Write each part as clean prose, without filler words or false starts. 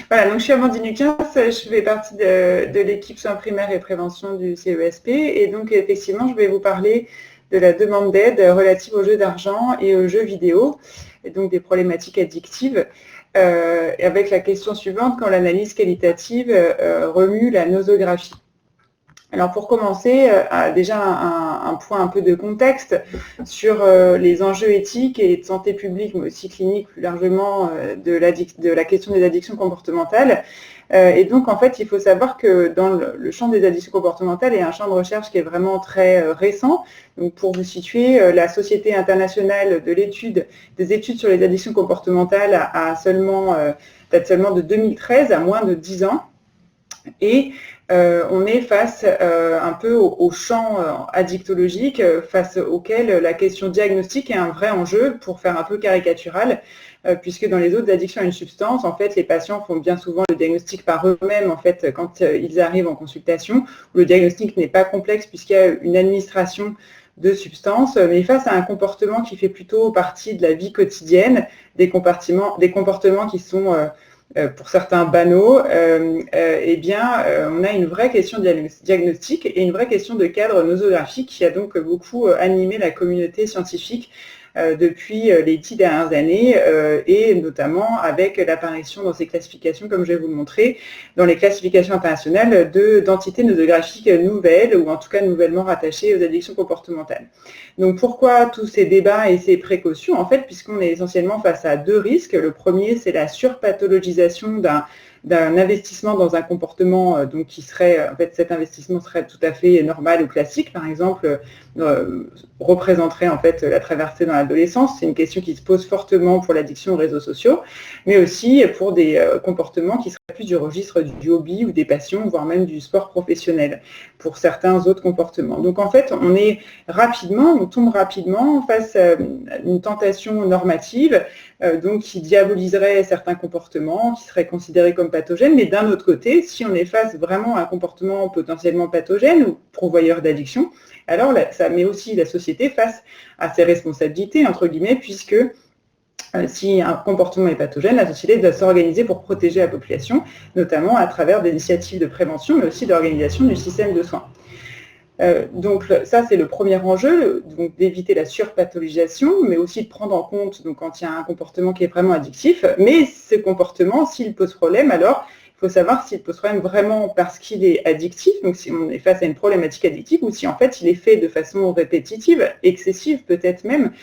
Voilà, donc je suis Amandine Lucas, je fais partie de l'équipe soins primaires et prévention du CESP et donc effectivement je vais vous parler de la demande d'aide relative aux jeux d'argent et aux jeux vidéo et donc des problématiques addictives avec la question suivante, quand l'analyse qualitative remue la nosographie. Alors pour commencer, déjà un point un peu de contexte sur les enjeux éthiques et de santé publique, mais aussi clinique plus largement de la question des addictions comportementales. Et donc en fait, il faut savoir que dans le champ des addictions comportementales, il y a un champ de recherche qui est vraiment très récent. Donc pour vous situer, la Société internationale de des études sur les addictions comportementales date seulement de 2013, à moins de 10 ans. Et on est face un peu au champ addictologique face auquel la question diagnostique est un vrai enjeu, pour faire un peu caricatural, puisque dans les autres addictions à une substance, en fait, les patients font bien souvent le diagnostic par eux-mêmes, en fait, quand ils arrivent en consultation. Le diagnostic n'est pas complexe puisqu'il y a une administration de substances, mais face à un comportement qui fait plutôt partie de la vie quotidienne, des comportements qui sont pour certains banaux, eh bien, on a une vraie question diagnostique et une vraie question de cadre nosographique qui a donc beaucoup animé la communauté scientifique depuis les 10 dernières années et notamment avec l'apparition dans ces classifications, comme je vais vous le montrer, dans les classifications internationales d'entités nosographiques nouvelles ou en tout cas nouvellement rattachées aux addictions comportementales. Donc pourquoi tous ces débats et ces précautions? En fait, puisqu'on est essentiellement face à deux risques. Le premier, c'est la surpathologisation d'un investissement dans un comportement donc qui serait, en fait, cet investissement serait tout à fait normal ou classique. Par exemple, représenterait en fait la traversée dans l'adolescence. C'est une question qui se pose fortement pour l'addiction aux réseaux sociaux, mais aussi pour des comportements qui seraient plus du registre du hobby ou des passions, voire même du sport professionnel, pour certains autres comportements. Donc en fait, on tombe rapidement face à une tentation normative donc qui diaboliserait certains comportements, qui seraient considérés comme pathogènes, mais d'un autre côté, si on est face vraiment à un comportement potentiellement pathogène ou pourvoyeur d'addiction, alors ça met aussi la société face à ses responsabilités, entre guillemets, puisque si un comportement est pathogène, la société doit s'organiser pour protéger la population, notamment à travers des initiatives de prévention, mais aussi d'organisation du système de soins. Donc ça, c'est le premier enjeu, donc d'éviter la surpathologisation, mais aussi de prendre en compte donc, quand il y a un comportement qui est vraiment addictif. Mais ce comportement, s'il pose problème, alors il faut savoir s'il pose problème vraiment parce qu'il est addictif, donc si on est face à une problématique addictive, ou si en fait il est fait de façon répétitive, excessive peut-être même,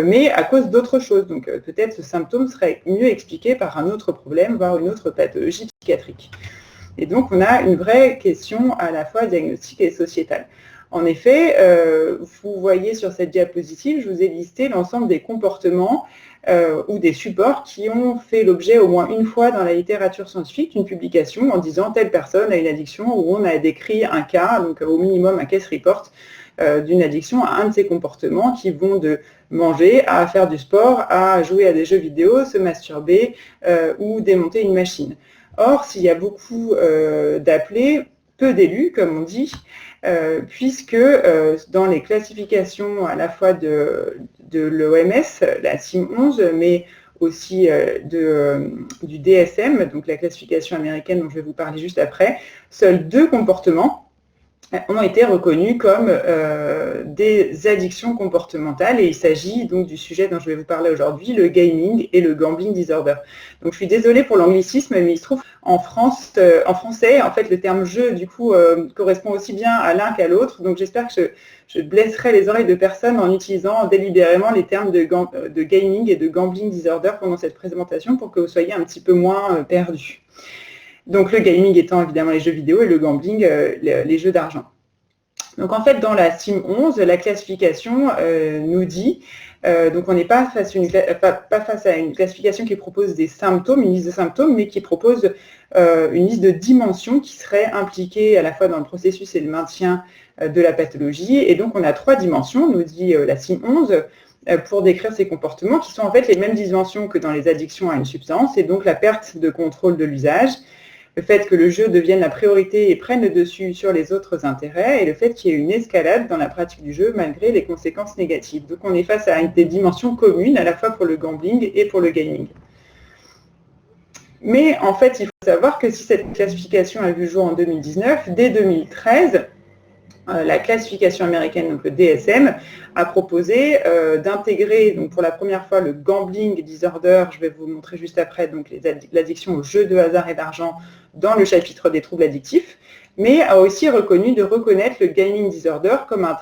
mais à cause d'autre chose. Donc peut-être ce symptôme serait mieux expliqué par un autre problème, voire une autre pathologie psychiatrique. Et donc, on a une vraie question à la fois diagnostique et sociétale. En effet, vous voyez sur cette diapositive, je vous ai listé l'ensemble des comportements ou des supports qui ont fait l'objet au moins une fois dans la littérature scientifique d'une publication en disant telle personne a une addiction, où on a décrit un cas, donc au minimum un case report d'une addiction à un de ces comportements qui vont de manger à faire du sport, à jouer à des jeux vidéo, se masturber ou démonter une machine. Or, s'il y a beaucoup d'appelés, peu d'élus, comme on dit, puisque dans les classifications à la fois de l'OMS, la CIM-11, mais aussi du DSM, donc la classification américaine dont je vais vous parler juste après, seuls 2 comportements ont été reconnus comme des addictions comportementales, et il s'agit donc du sujet dont je vais vous parler aujourd'hui, le gaming et le gambling disorder. Donc je suis désolée pour l'anglicisme, mais il se trouve en français, en fait, le terme jeu, du coup, correspond aussi bien à l'un qu'à l'autre, donc j'espère que je blesserai les oreilles de personne en utilisant délibérément les termes de gaming et de gambling disorder pendant cette présentation pour que vous soyez un petit peu moins perdus. Donc le gaming étant évidemment les jeux vidéo et le gambling, les jeux d'argent. Donc en fait, dans la CIM-11, la classification nous dit, donc on n'est pas face à une classification qui propose des symptômes, une liste de symptômes, mais qui propose une liste de dimensions qui seraient impliquées à la fois dans le processus et le maintien de la pathologie. Et donc on a 3 dimensions, nous dit la CIM-11, pour décrire ces comportements, qui sont en fait les mêmes dimensions que dans les addictions à une substance, et donc la perte de contrôle de l'usage, le fait que le jeu devienne la priorité et prenne le dessus sur les autres intérêts, et le fait qu'il y ait une escalade dans la pratique du jeu malgré les conséquences négatives. Donc on est face à des dimensions communes à la fois pour le gambling et pour le gaming. Mais en fait, il faut savoir que si cette classification a vu le jour en 2019, dès 2013, la classification américaine, donc le DSM, a proposé d'intégrer donc pour la première fois le gambling disorder, je vais vous montrer juste après, donc l'addiction aux jeux de hasard et d'argent dans le chapitre des troubles addictifs, mais a aussi reconnu de reconnaître le gaming disorder comme une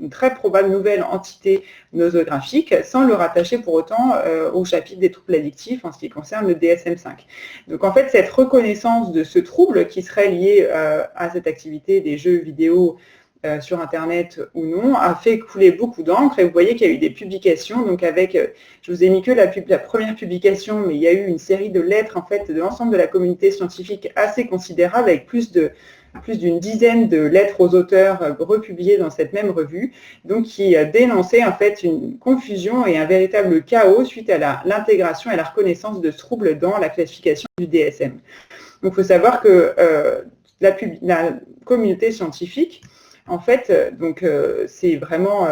très probable nouvelle entité nosographique, sans le rattacher pour autant au chapitre des troubles addictifs en ce qui concerne le DSM-5. Donc en fait, cette reconnaissance de ce trouble qui serait lié à cette activité des jeux vidéo sur Internet ou non, a fait couler beaucoup d'encre, et vous voyez qu'il y a eu des publications, donc avec, je vous ai mis que la première publication, mais il y a eu une série de lettres en fait de l'ensemble de la communauté scientifique assez considérable, avec plus d'une dizaine de lettres aux auteurs republiées dans cette même revue, donc qui dénonçaient en fait une confusion et un véritable chaos suite à l'intégration et la reconnaissance de ce trouble dans la classification du DSM. Donc il faut savoir que la communauté scientifique, en fait, c'est vraiment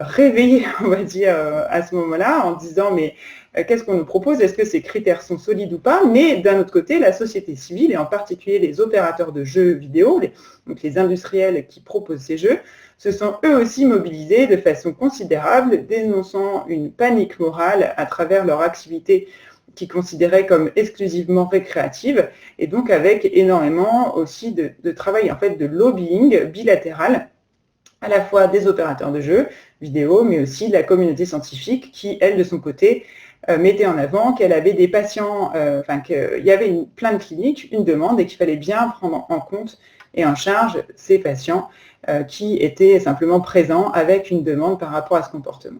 réveillé, on va dire, à ce moment-là, en disant mais qu'est-ce qu'on nous propose? Est-ce que ces critères sont solides ou pas? Mais d'un autre côté, la société civile, et en particulier les opérateurs de jeux vidéo, donc les industriels qui proposent ces jeux, se sont eux aussi mobilisés de façon considérable, dénonçant une panique morale à travers leur activité qui considéraient comme exclusivement récréative, et donc avec énormément aussi de travail en fait de lobbying bilatéral, à la fois des opérateurs de jeux vidéo, mais aussi de la communauté scientifique qui, elle, de son côté, mettait en avant qu'elle avait des patients, qu'il y avait plein de cliniques, une demande, et qu'il fallait bien prendre en compte et en charge ces patients qui étaient simplement présents avec une demande par rapport à ce comportement.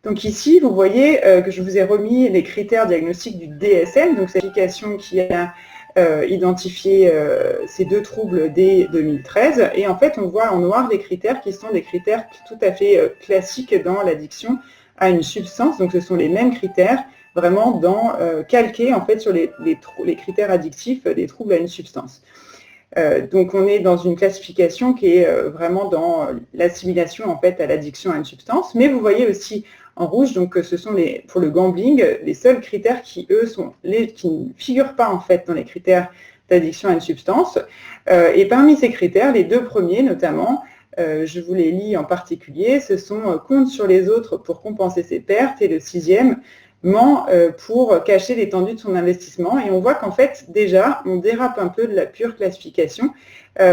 Donc ici, vous voyez que je vous ai remis les critères diagnostiques du DSM, donc cette application qui a identifié ces deux troubles dès 2013. Et en fait, on voit en noir des critères qui sont des critères tout à fait classiques dans l'addiction à une substance. Donc ce sont les mêmes critères vraiment calqués en fait sur les critères addictifs des troubles à une substance. Donc on est dans une classification qui est vraiment dans l'assimilation en fait à l'addiction à une substance, mais vous voyez aussi en rouge, donc ce sont pour le gambling, les seuls critères qui, eux, qui ne figurent pas en fait dans les critères d'addiction à une substance. Et parmi ces critères, les deux premiers notamment, je vous les lis en particulier, ce sont compte sur les autres pour compenser ses pertes, et le sixième, ment pour cacher l'étendue de son investissement. Et on voit qu'en fait, déjà, on dérape un peu de la pure classification.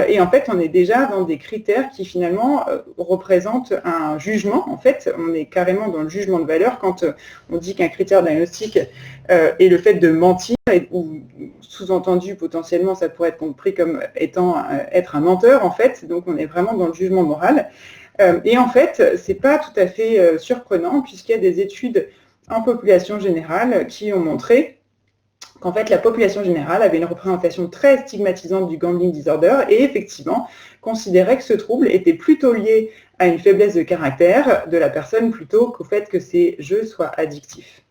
Et en fait, on est déjà dans des critères qui finalement représentent un jugement. En fait, on est carrément dans le jugement de valeur quand on dit qu'un critère diagnostique est le fait de mentir, ou sous-entendu potentiellement, ça pourrait être compris comme être un menteur en fait. Donc on est vraiment dans le jugement moral. Et en fait, c'est pas tout à fait surprenant, puisqu'il y a des études en population générale qui ont montré qu'en fait la population générale avait une représentation très stigmatisante du gambling disorder, et effectivement considérait que ce trouble était plutôt lié à une faiblesse de caractère de la personne plutôt qu'au fait que ces jeux soient addictifs.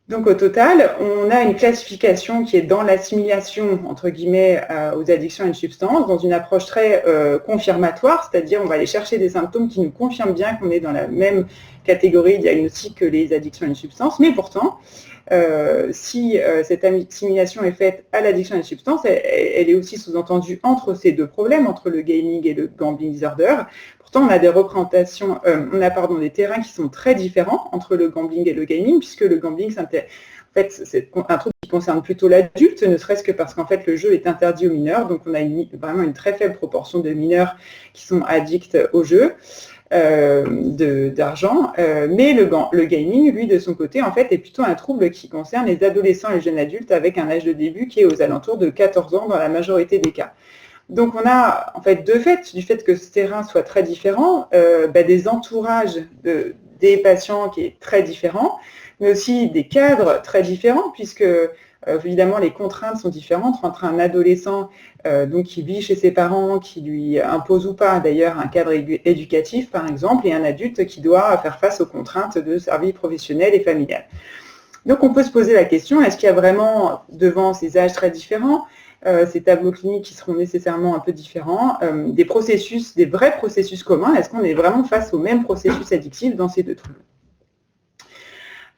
Donc au total, on a une classification qui est dans l'assimilation, entre guillemets, aux addictions à une substance, dans une approche très confirmatoire, c'est-à-dire on va aller chercher des symptômes qui nous confirment bien qu'on est dans la même catégorie diagnostique que les addictions à une substance, mais pourtant, si cette assimilation est faite à l'addiction à une substance, elle est aussi sous-entendue entre ces deux problèmes, entre le gaming et le gambling disorder. Pourtant, on a des représentations, des terrains qui sont très différents entre le gambling et le gaming, puisque le gambling, c'est un truc qui concerne plutôt l'adulte, ne serait-ce que parce qu'en fait, le jeu est interdit aux mineurs, donc on a vraiment une très faible proportion de mineurs qui sont addicts au jeu d'argent, mais le gaming, lui, de son côté, en fait, est plutôt un trouble qui concerne les adolescents et les jeunes adultes avec un âge de début qui est aux alentours de 14 ans dans la majorité des cas. Donc on a, en fait, du fait que ce terrain soit très différent, des entourages des patients qui est très différent, mais aussi des cadres très différents, puisque évidemment les contraintes sont différentes entre un adolescent qui vit chez ses parents, qui lui impose ou pas d'ailleurs un cadre éducatif par exemple, et un adulte qui doit faire face aux contraintes de sa vie professionnelle et familiale. Donc on peut se poser la question, est-ce qu'il y a vraiment devant ces âges très différents, ces tableaux cliniques qui seront nécessairement un peu différents, des vrais processus communs, est-ce qu'on est vraiment face au même processus addictif dans ces deux troubles?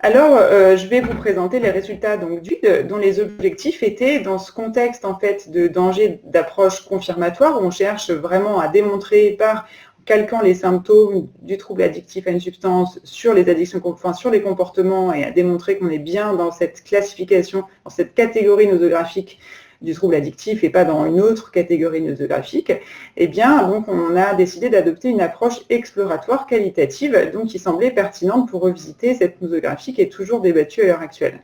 Alors, je vais vous présenter les résultats donc, dont les objectifs étaient dans ce contexte en fait de danger d'approche confirmatoire où on cherche vraiment à démontrer par calquant les symptômes du trouble addictif à une substance sur les addictions, enfin sur les comportements et à démontrer qu'on est bien dans cette classification, dans cette catégorie nosographique du trouble addictif et pas dans une autre catégorie nosographique, eh bien, donc, on a décidé d'adopter une approche exploratoire qualitative, donc qui semblait pertinente pour revisiter cette nosographie qui est toujours débattue à l'heure actuelle.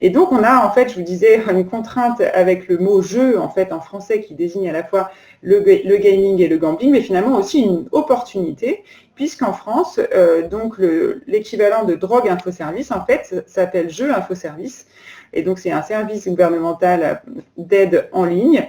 Et donc, on a, en fait, je vous disais, une contrainte avec le mot « jeu », en fait, en français, qui désigne à la fois le gaming et le gambling, mais finalement aussi une opportunité, puisqu'en France, donc l'équivalent de drogue infoservice, en fait, s'appelle jeu infoservice. Et donc, c'est un service gouvernemental d'aide en ligne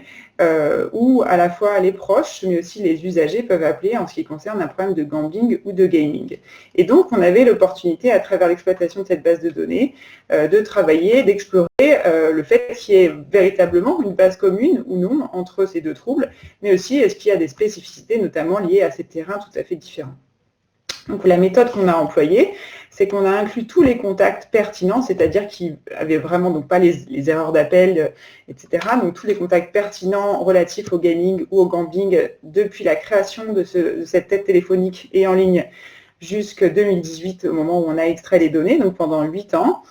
où à la fois les proches, mais aussi les usagers peuvent appeler en ce qui concerne un problème de gambling ou de gaming. Et donc, on avait l'opportunité, à travers l'exploitation de cette base de données, de travailler, d'explorer le fait qu'il y ait véritablement une base commune ou non entre ces deux troubles, mais aussi est-ce qu'il y a des spécificités notamment liées à ces terrains tout à fait différents. Donc la méthode qu'on a employée, c'est qu'on a inclus tous les contacts pertinents, c'est-à-dire qui n'avaient vraiment donc pas les erreurs d'appel, etc. Donc tous les contacts pertinents relatifs au gaming ou au gambling depuis la création de cette tête téléphonique et en ligne jusqu'en 2018, au moment où on a extrait les données, donc pendant 8 ans.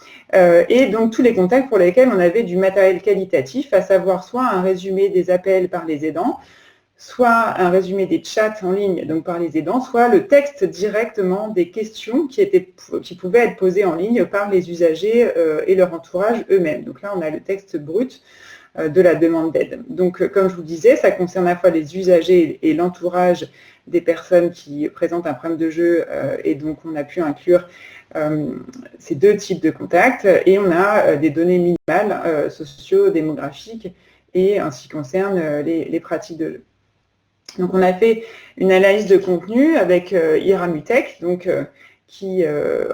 Et donc tous les contacts pour lesquels on avait du matériel qualitatif, à savoir soit un résumé des appels par les aidants, soit un résumé des chats en ligne donc par les aidants, soit le texte directement des questions qui pouvaient être posées en ligne par les usagers et leur entourage eux-mêmes. Donc là, on a le texte brut de la demande d'aide. Donc, comme je vous disais, ça concerne à la fois les usagers et l'entourage des personnes qui présentent un problème de jeu et donc on a pu inclure ces deux types de contacts et on a des données minimales socio-démographiques et en ce qui concerne les pratiques de jeu. Donc, on a fait une analyse de contenu avec Iramutech, donc, qui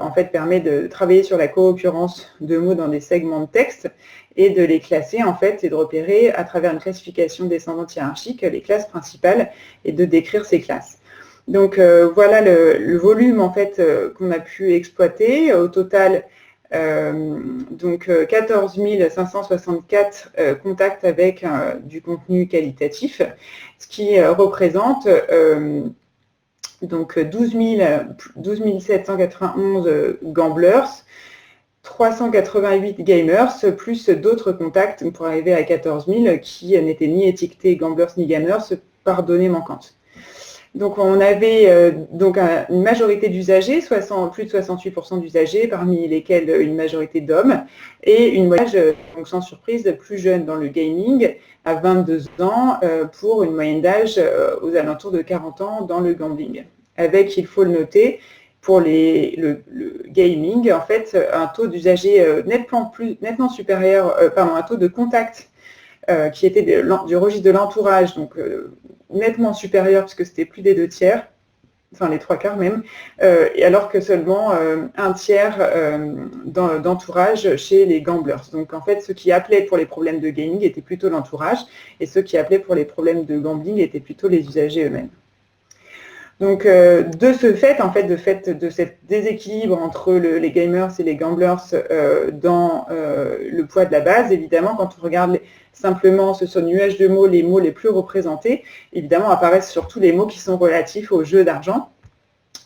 en fait permet de travailler sur la co-occurrence de mots dans des segments de texte et de les classer en fait et de repérer à travers une classification descendante hiérarchique les classes principales et de décrire ces classes. Donc voilà le volume en fait qu'on a pu exploiter. Au total, donc 14 564 contacts avec du contenu qualitatif, ce qui représente donc 12 791 gamblers, 388 gamers, plus d'autres contacts pour arriver à 14 000 qui n'étaient ni étiquetés gamblers ni gamers par données manquantes. Donc, on avait donc une majorité d'usagers, plus de 68% d'usagers, parmi lesquels une majorité d'hommes, et une moyenne, donc sans surprise, plus jeune dans le gaming, à 22 ans, pour une moyenne d'âge aux alentours de 40 ans dans le gambling. Avec, il faut le noter, pour le gaming, en fait, un taux d'usagers nettement supérieur, un taux de contact qui était du registre de l'entourage, donc nettement supérieur, puisque c'était plus des 2/3, enfin les 3/4 même, et alors que seulement un tiers d'entourage chez les gamblers. Donc en fait, ceux qui appelaient pour les problèmes de gaming étaient plutôt l'entourage, et ceux qui appelaient pour les problèmes de gambling étaient plutôt les usagers eux-mêmes. Donc, de ce fait, en fait, de cet déséquilibre entre les gamers et les gamblers dans le poids de la base, évidemment, quand on regarde simplement ce nuage de mots, les mots les plus représentés, évidemment, apparaissent surtout les mots qui sont relatifs au jeu d'argent.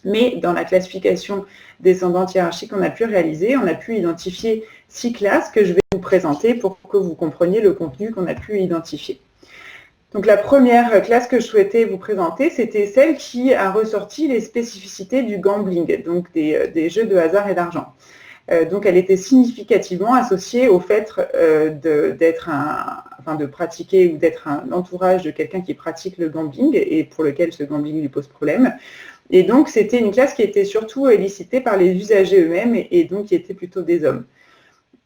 Mais dans la classification descendante hiérarchique qu'on a pu réaliser, on a pu identifier 6 classes que je vais vous présenter pour que vous compreniez le contenu qu'on a pu identifier. Donc la première classe que je souhaitais vous présenter, c'était celle qui a ressorti les spécificités du gambling, donc des jeux de hasard et d'argent. Donc elle était significativement associée au fait de pratiquer ou d'être un entourage de quelqu'un qui pratique le gambling et pour lequel ce gambling lui pose problème. Et donc c'était une classe qui était surtout élicitée par les usagers eux-mêmes et donc qui était plutôt des hommes.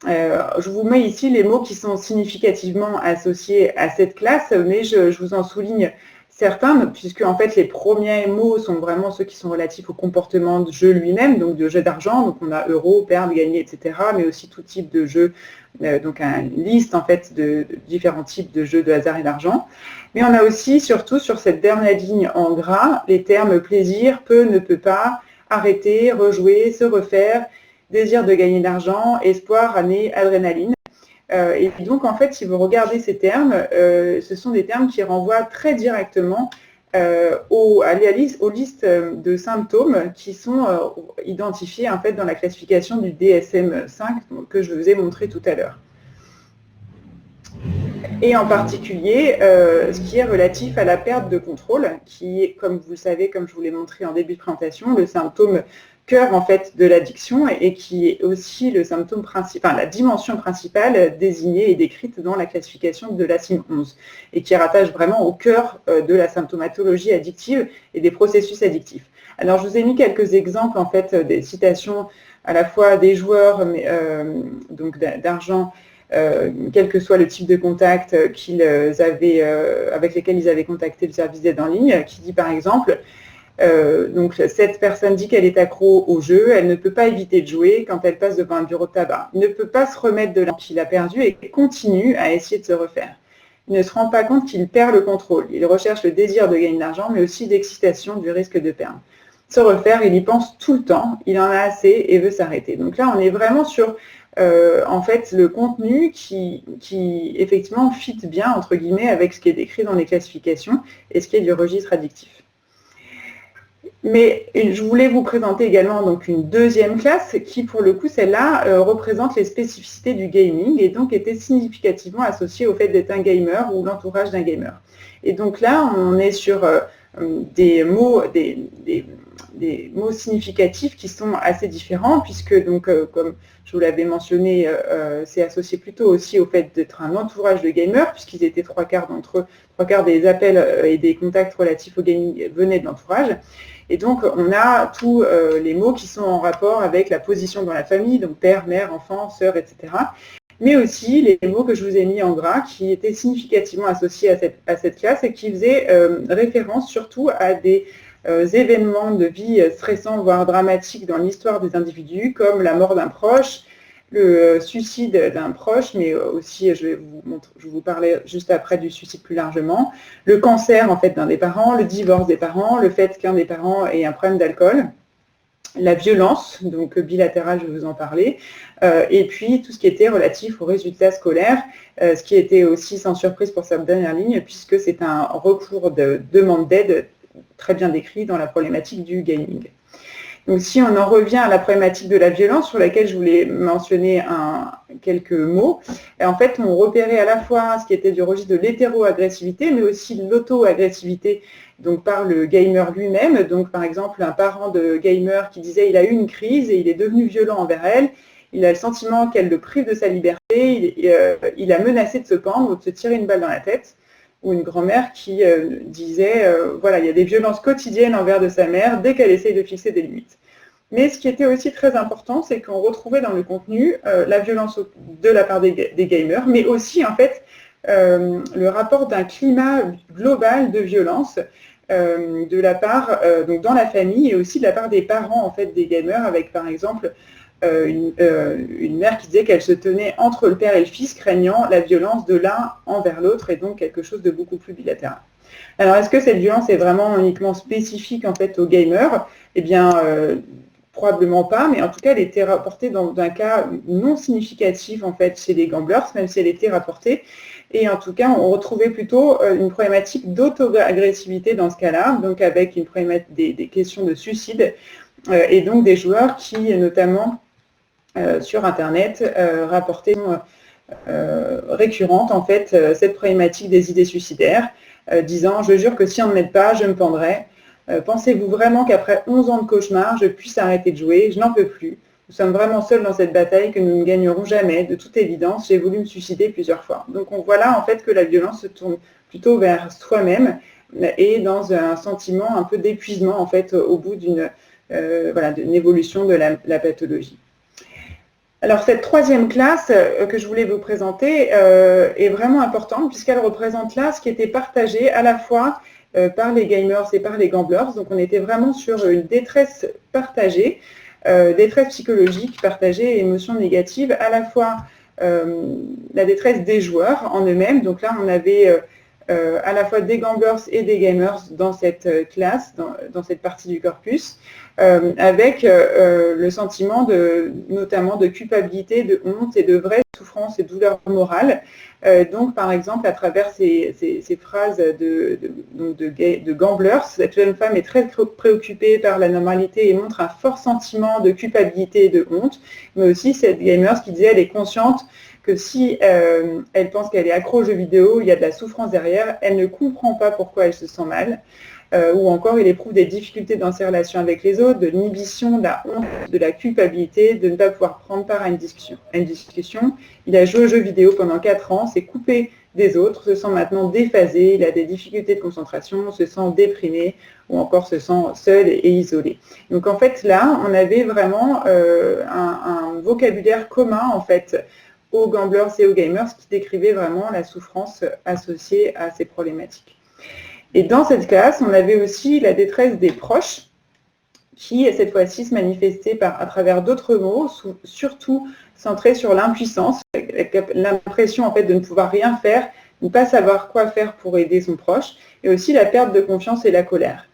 Je vous mets ici les mots qui sont significativement associés à cette classe, mais je vous en souligne certains, puisque en fait les premiers mots sont vraiment ceux qui sont relatifs au comportement de jeu lui-même, donc de jeu d'argent, donc on a euro, perdre, gagner, etc., mais aussi tout type de jeu, donc une liste en fait de différents types de jeux de hasard et d'argent. Mais on a aussi, surtout sur cette dernière ligne en gras, les termes plaisir, peut, ne peut pas, arrêter, rejouer, se refaire, désir de gagner de l'argent, espoir, adrénaline. Et donc, en fait, si vous regardez ces termes, ce sont des termes qui renvoient très directement aux listes de symptômes qui sont identifiés en fait, dans la classification du DSM-5 que je vous ai montré tout à l'heure. Et en particulier, ce qui est relatif à la perte de contrôle, qui est, comme vous le savez, comme je vous l'ai montré en début de présentation, le symptôme cœur en fait de l'addiction et qui est aussi le symptôme principal, la dimension principale désignée et décrite dans la classification de l'ASIM-11 et qui rattache vraiment au cœur de la symptomatologie addictive et des processus addictifs. Alors je vous ai mis quelques exemples en fait des citations à la fois des joueurs donc d'argent, quel que soit le type de contact avec lesquels ils avaient contacté le service d'aide en ligne, qui dit par exemple donc cette personne dit qu'elle est accro au jeu, elle ne peut pas éviter de jouer quand elle passe devant un bureau de tabac. Il ne peut pas se remettre de l'argent qu'il a perdu et continue à essayer de se refaire. Il ne se rend pas compte qu'il perd le contrôle. Il recherche le désir de gagner de l'argent, mais aussi l'excitation du risque de perdre. Se refaire, il y pense tout le temps, il en a assez et veut s'arrêter. Donc là, on est vraiment sur en fait le contenu qui effectivement fit bien, entre guillemets, avec ce qui est décrit dans les classifications et ce qui est du registre addictif. Mais je voulais vous présenter également donc une deuxième classe qui, pour le coup, celle-là, représente les spécificités du gaming et donc était significativement associée au fait d'être un gamer ou l'entourage d'un gamer. Et donc là, on est sur des mots significatifs qui sont assez différents puisque, donc, comme je vous l'avais mentionné, c'est associé plutôt aussi au fait d'être un entourage de gamers puisqu'ils étaient trois quarts des appels et des contacts relatifs au gaming venaient de l'entourage. Et donc, on a tous les mots qui sont en rapport avec la position dans la famille, donc père, mère, enfant, sœur, etc. Mais aussi les mots que je vous ai mis en gras qui étaient significativement associés à cette classe et qui faisaient référence surtout à des événements de vie stressants, voire dramatiques dans l'histoire des individus, comme la mort d'un proche, le suicide d'un proche, mais aussi, je vais vous parler juste après du suicide plus largement, le cancer en fait d'un des parents, le divorce des parents, le fait qu'un des parents ait un problème d'alcool, la violence, donc bilatérale, je vais vous en parler, et puis tout ce qui était relatif aux résultats scolaires, ce qui était aussi sans surprise pour cette dernière ligne, puisque c'est un recours de demande d'aide très bien décrit dans la problématique du gaming. Donc si on en revient à la problématique de la violence, sur laquelle je voulais mentionner quelques mots, et en fait on repérait à la fois ce qui était du registre de l'hétéro-agressivité, mais aussi de l'auto-agressivité, donc par le gamer lui-même. Donc par exemple un parent de gamer qui disait il a eu une crise et il est devenu violent envers elle, il a le sentiment qu'elle le prive de sa liberté, il a menacé de se pendre ou de se tirer une balle dans la tête. Ou une grand-mère qui disait voilà, il y a des violences quotidiennes envers de sa mère dès qu'elle essaye de fixer des limites. Mais ce qui était aussi très important, c'est qu'on retrouvait dans le contenu la violence de la part des gamers, mais aussi en fait le rapport d'un climat global de violence de la part, donc dans la famille et aussi de la part des parents en fait des gamers, avec par exemple une mère qui disait qu'elle se tenait entre le père et le fils, craignant la violence de l'un envers l'autre et donc quelque chose de beaucoup plus bilatéral. Alors, est-ce que cette violence est vraiment uniquement spécifique en fait aux gamers? Eh bien, probablement pas, mais en tout cas, elle était rapportée dans un cas non significatif en fait chez les gamblers, même si elle était rapportée. Et en tout cas, on retrouvait plutôt une problématique d'auto-agressivité dans ce cas-là, donc avec une problématique des questions de suicide et donc des joueurs qui, notamment, sur Internet, rapporter récurrente en fait cette problématique des idées suicidaires, disant « je jure que si on ne m'aide pas, je me pendrai. Pensez-vous vraiment qu'après 11 ans de cauchemar, je puisse arrêter de jouer? Je n'en peux plus. Nous sommes vraiment seuls dans cette bataille que nous ne gagnerons jamais. De toute évidence, j'ai voulu me suicider plusieurs fois. » Donc on voit là en fait que la violence se tourne plutôt vers soi-même et dans un sentiment un peu d'épuisement en fait au bout d'une évolution de la pathologie. Alors cette troisième classe que je voulais vous présenter est vraiment importante puisqu'elle représente là ce qui était partagé à la fois par les gamers et par les gamblers. Donc on était vraiment sur une détresse partagée, détresse psychologique partagée, émotions négatives, à la fois la détresse des joueurs en eux-mêmes. Donc là on avait à la fois des gamblers et des gamers dans cette classe, dans cette partie du corpus, avec le sentiment notamment de culpabilité, de honte et de vraie souffrance et douleur morale. Donc, par exemple, à travers ces phrases de gamblers, cette jeune femme est très préoccupée par la normalité et montre un fort sentiment de culpabilité et de honte, mais aussi cette gamer qui disait elle est consciente que si elle pense qu'elle est accro aux jeux vidéo, il y a de la souffrance derrière, elle ne comprend pas pourquoi elle se sent mal, ou encore il éprouve des difficultés dans ses relations avec les autres, de l'inhibition, de la honte, de la culpabilité, de ne pas pouvoir prendre part à une discussion. Il a joué aux jeux vidéo pendant 4 ans, s'est coupé des autres, se sent maintenant déphasé, il a des difficultés de concentration, se sent déprimé, ou encore se sent seul et isolé. Donc en fait là, on avait vraiment un vocabulaire commun en fait, aux gamblers et aux gamers qui décrivaient vraiment la souffrance associée à ces problématiques. Et dans cette classe, on avait aussi la détresse des proches qui, cette fois-ci, se manifestait à travers d'autres mots, surtout centrés sur l'impuissance, l'impression en fait de ne pouvoir rien faire, de ne pas savoir quoi faire pour aider son proche, et aussi la perte de confiance et la colère.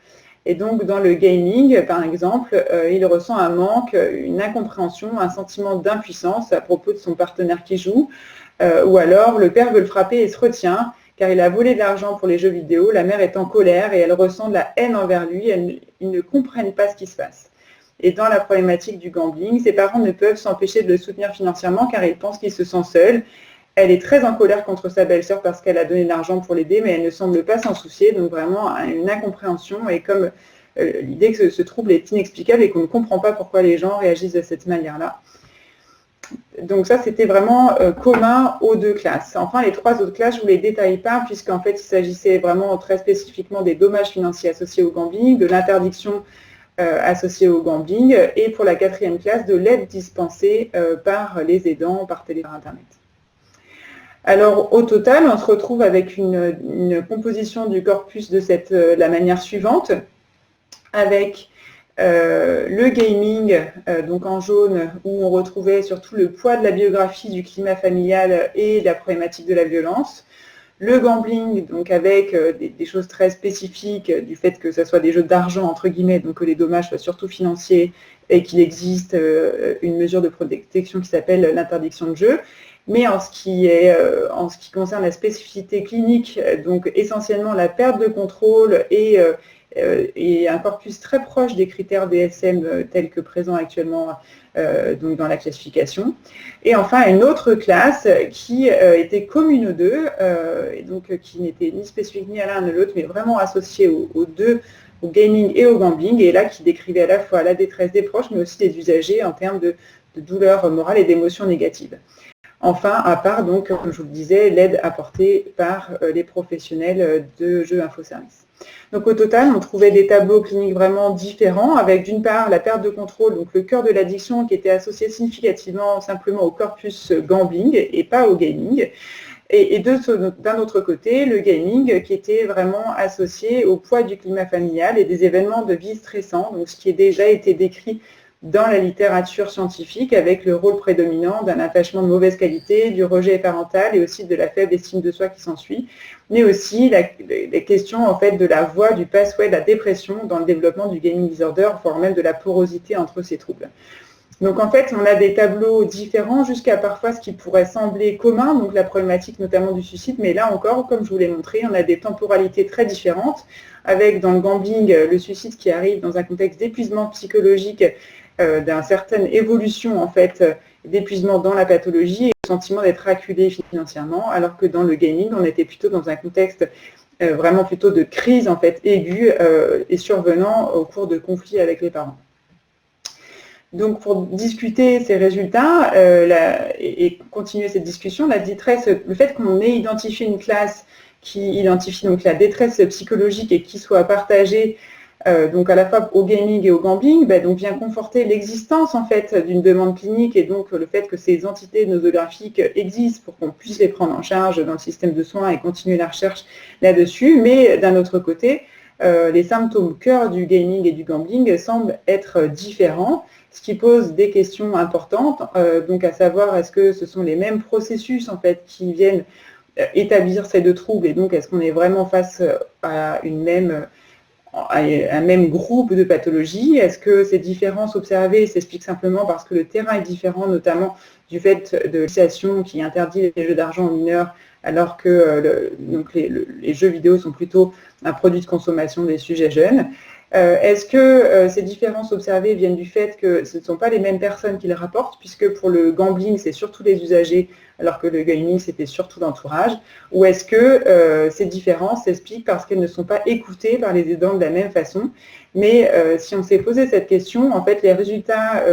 Et donc, dans le gaming, par exemple, il ressent un manque, une incompréhension, un sentiment d'impuissance à propos de son partenaire qui joue, ou alors le père veut le frapper et se retient, car il a volé de l'argent pour les jeux vidéo, la mère est en colère et elle ressent de la haine envers lui, ils ne comprennent pas ce qui se passe. Et dans la problématique du gambling, ses parents ne peuvent s'empêcher de le soutenir financièrement car ils pensent qu'il se sent seul. Elle est très en colère contre sa belle-sœur parce qu'elle a donné de l'argent pour l'aider, mais elle ne semble pas s'en soucier, donc vraiment une incompréhension et comme l'idée que ce trouble est inexplicable et qu'on ne comprend pas pourquoi les gens réagissent de cette manière-là. Donc ça, c'était vraiment commun aux 2 classes. Enfin, les 3 autres classes, je ne vous les détaille pas, puisqu'en fait, il s'agissait vraiment très spécifiquement des dommages financiers associés au gambling, de l'interdiction associée au gambling, et pour la 4e classe, de l'aide dispensée par les aidants, par téléphone, par Internet. Alors, au total, on se retrouve avec une composition du corpus de la manière suivante, avec le gaming, donc en jaune, où on retrouvait surtout le poids de la biographie du climat familial et la problématique de la violence. Le gambling, donc avec des choses très spécifiques, du fait que ce soit des jeux d'argent, entre guillemets, donc que les dommages soient surtout financiers et qu'il existe une mesure de protection qui s'appelle l'interdiction de jeu. Mais en ce qui concerne la spécificité clinique, donc essentiellement la perte de contrôle et un corpus très proche des critères DSM tels que présents actuellement donc dans la classification. Et enfin, une autre classe qui était commune aux 2, et donc qui n'était ni spécifique ni à l'un ni à l'autre, mais vraiment associée aux 2, au gaming et au gambling, et là qui décrivait à la fois la détresse des proches, mais aussi des usagers en termes de douleur morale et d'émotions négatives. Enfin, à part, donc, comme je vous le disais, l'aide apportée par les professionnels de jeux infoservices. Donc au total, on trouvait des tableaux cliniques vraiment différents, avec d'une part la perte de contrôle, donc le cœur de l'addiction qui était associé significativement simplement au corpus gambling et pas au gaming, et d'un autre côté, le gaming qui était vraiment associé au poids du climat familial et des événements de vie stressants, donc ce qui a déjà été décrit dans la littérature scientifique avec le rôle prédominant d'un attachement de mauvaise qualité, du rejet parental et aussi de la faible estime de soi qui s'ensuit, mais aussi les questions en fait de la voie du pathway de la dépression dans le développement du gaming disorder, voire même de la porosité entre ces troubles. Donc en fait, on a des tableaux différents jusqu'à parfois ce qui pourrait sembler commun, donc la problématique notamment du suicide, mais là encore, comme je vous l'ai montré, on a des temporalités très différentes, avec dans le gambling, le suicide qui arrive dans un contexte d'épuisement psychologique, d'une certaine évolution en fait d'épuisement dans la pathologie et le sentiment d'être acculé financièrement, alors que dans le gaming, on était plutôt dans un contexte vraiment plutôt de crise en fait aiguë et survenant au cours de conflits avec les parents. Donc, pour discuter ces résultats et continuer cette discussion, la détresse, le fait qu'on ait identifié une classe qui identifie donc la détresse psychologique et qui soit partagée donc à la fois au gaming et au gambling, donc vient conforter l'existence en fait d'une demande clinique et donc le fait que ces entités nosographiques existent pour qu'on puisse les prendre en charge dans le système de soins et continuer la recherche là-dessus. Mais d'un autre côté, les symptômes cœur du gaming et du gambling semblent être différents, ce qui pose des questions importantes, donc à savoir est-ce que ce sont les mêmes processus en fait qui viennent établir ces deux troubles, et donc est-ce qu'on est vraiment face à un même groupe de pathologies? Est-ce que ces différences observées s'expliquent simplement parce que le terrain est différent, notamment du fait de législation qui interdit les jeux d'argent aux mineurs, alors que les jeux vidéo sont plutôt un produit de consommation des sujets jeunes? Est-ce que ces différences observées viennent du fait que ce ne sont pas les mêmes personnes qui les rapportent, puisque pour le gambling, c'est surtout les usagers, alors que le gaming, c'était surtout l'entourage? Ou est-ce que ces différences s'expliquent parce qu'elles ne sont pas écoutées par les aidants de la même façon? Mais si on s'est posé cette question, en fait, les résultats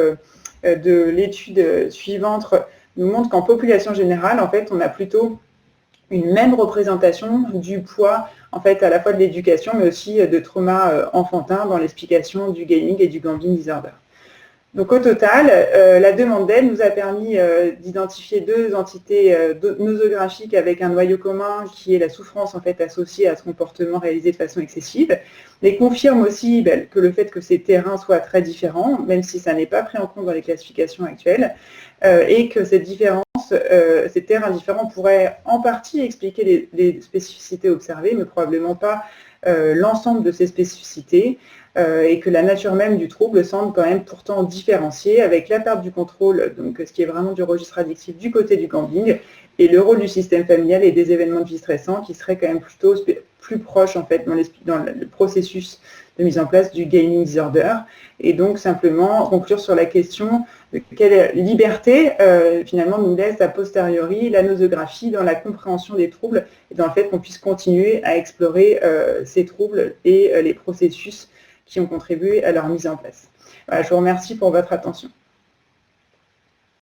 de l'étude suivante nous montrent qu'en population générale, en fait, on a plutôt une même représentation du poids, en fait, à la fois de l'éducation, mais aussi de trauma enfantin dans l'explication du gaming et du gambling disorder. Donc au total, la demande d'aide nous a permis d'identifier deux entités nosographiques avec un noyau commun qui est la souffrance en fait associée à ce comportement réalisé de façon excessive, mais confirme aussi que le fait que ces terrains soient très différents, même si ça n'est pas pris en compte dans les classifications actuelles, et que ces terrains différents pourraient en partie expliquer les spécificités observées, mais probablement pas l'ensemble de ces spécificités, et que la nature même du trouble semble quand même pourtant différenciée, avec la perte du contrôle, donc ce qui est vraiment du registre addictif du côté du gambling, et le rôle du système familial et des événements de vie stressants qui seraient quand même plutôt plus proches en fait dans le processus de mise en place du gaming disorder. Et donc simplement conclure sur la question de quelle liberté finalement nous laisse a posteriori la nosographie dans la compréhension des troubles et dans le fait qu'on puisse continuer à explorer ces troubles et les processus qui ont contribué à leur mise en place. Voilà, je vous remercie pour votre attention.